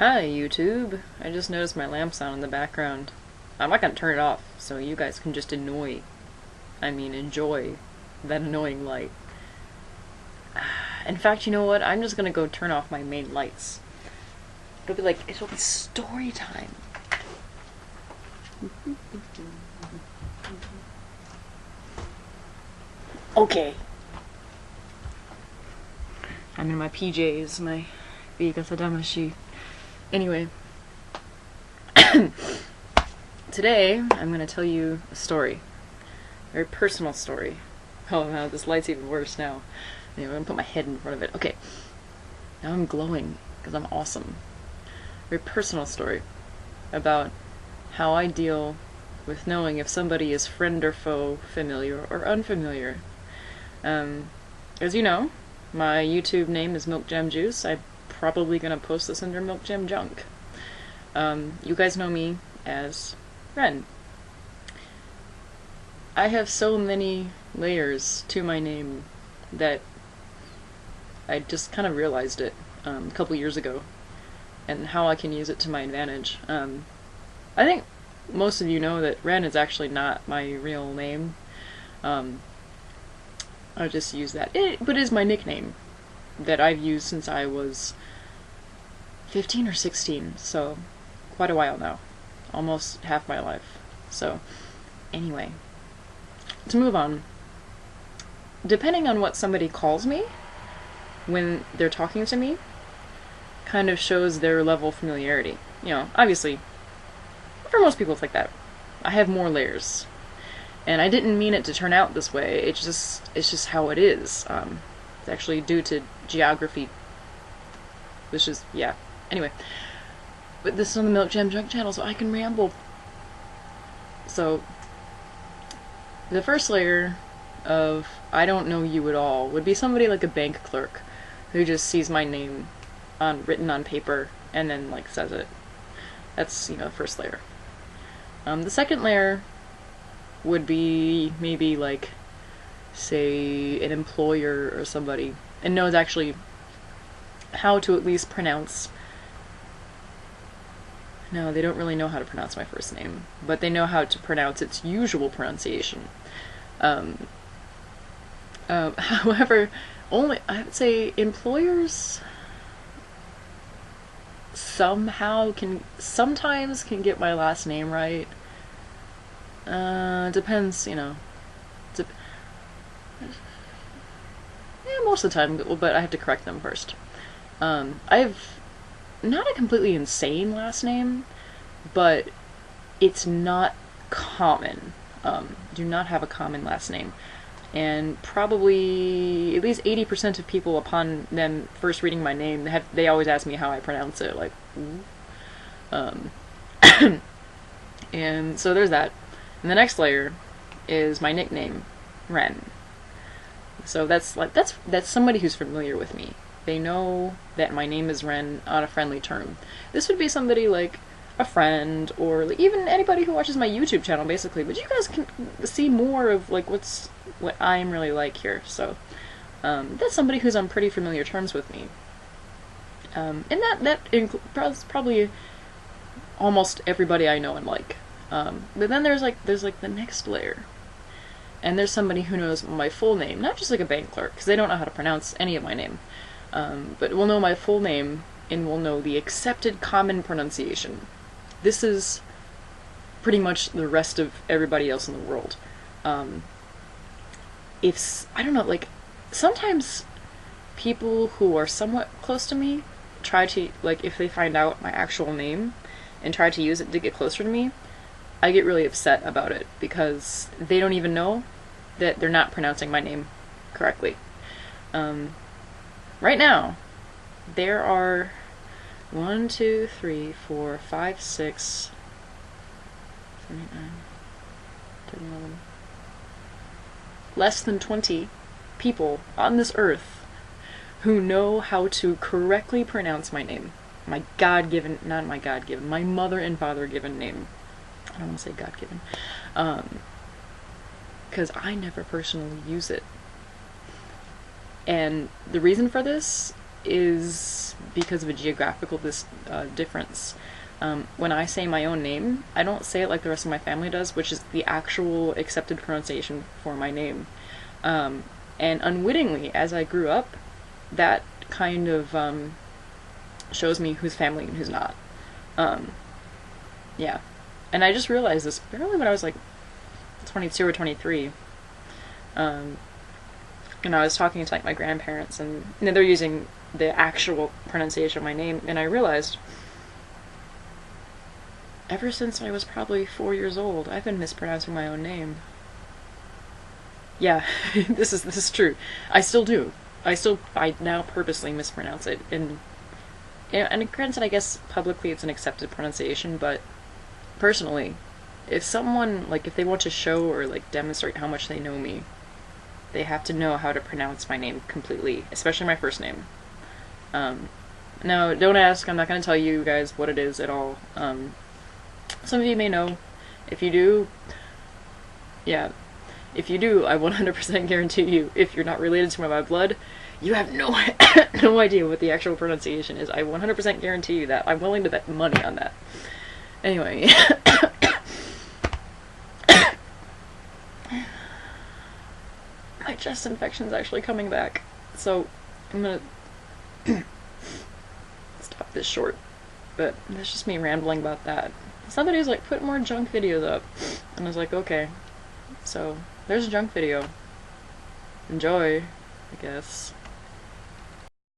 Hi YouTube! I just noticed my lamp's on in the background. I'm not gonna turn it off, so you guys can just enjoy that annoying light. In fact, you know what? I'm just gonna go turn off my main lights. It'll be story time. Okay. I'm in my PJs, my Biga Sadamashi. Anyway, today I'm going to tell you a story. A very personal story. Oh no, this light's even worse now. Anyway, I'm going to put my head in front of it. Okay, now I'm glowing because I'm awesome. A very personal story about how I deal with knowing if somebody is friend or foe, familiar or unfamiliar. As you know, my YouTube name is milkjamjunk. I'm probably gonna post this under milkjamjunk. You guys know me as Ren. I have so many layers to my name that I just kind of realized it a couple years ago, and how I can use it to my advantage. I think most of you know that Ren is actually not my real name. I just use that. But it is my nickname that I've used since I was 15 or 16, so quite a while now. Almost half my life. So, anyway. To move on. Depending on what somebody calls me when they're talking to me, kind of shows their level of familiarity. You know, obviously, for most people it's like that. I have more layers. And I didn't mean it to turn out this way, it's just how it is. It's actually due to geography. Which is, yeah. Anyway. But this is on the milkjamjunk channel, so I can ramble. So, the first layer of I don't know you at all would be somebody like a bank clerk who just sees my name written on paper and then like says it. That's, you know, the first layer. The second layer would be maybe like, say, an employer or somebody and knows actually how to at least pronounce. No, they don't really know how to pronounce my first name, but they know how to pronounce its usual pronunciation. However, I would say employers sometimes can get my last name right. Depends, you know. Most of the time, but I have to correct them first. I've not a completely insane last name, but it's not common. Do not have a common last name. And probably at least 80% of people, upon them first reading my name, they always ask me how I pronounce it, like, ooh. And so there's that. And the next layer is my nickname, Ren. So that's somebody who's familiar with me. They know that my name is Ren on a friendly term. This would be somebody like a friend, or like even anybody who watches my YouTube channel, basically. But you guys can see more of like what I'm really like here. So that's somebody who's on pretty familiar terms with me. And that includes probably almost everybody I know and like. But then there's the next layer. And there's somebody who knows my full name, not just like a bank clerk, because they don't know how to pronounce any of my name. But will know my full name and will know the accepted common pronunciation. This is pretty much the rest of everybody else in the world. I don't know, like, sometimes people who are somewhat close to me try to, like, if they find out my actual name and try to use it to get closer to me, I get really upset about it because they don't even know that they're not pronouncing my name correctly. Right now, there are 1, 2, 3, 4, 5, 6, 7, 8, 9, 10, 11, less than 20 people on this earth who know how to correctly pronounce my name. My my mother and father given name. I don't want to say God-given. Because I never personally use it. And the reason for this is because of a geographical difference. When I say my own name, I don't say it like the rest of my family does, which is the actual accepted pronunciation for my name. And unwittingly, as I grew up, that kind of shows me who's family and who's not. Yeah. And I just realized this barely when I was like 22 or 23. And I was talking to like my grandparents, and they're using the actual pronunciation of my name, and I realized ever since I was probably 4 years old, I've been mispronouncing my own name. Yeah, this is true. I still do. I now purposely mispronounce it, and granted, I guess publicly it's an accepted pronunciation, but personally, if someone, like, if they want to show or like demonstrate how much they know me, they have to know how to pronounce my name completely, especially my first name. No, don't ask. I'm not going to tell you guys what it is at all. Some of you may know. If you do, yeah. If you do, I 100% guarantee you, if you're not related to me by blood, you have no no idea what the actual pronunciation is. I 100% guarantee you that. I'm willing to bet money on that. Anyway. My chest infection's actually coming back. So, I'm gonna stop this short. But that's just me rambling about that. Somebody was like, put more junk videos up. And I was like, okay. So, there's a junk video. Enjoy, I guess.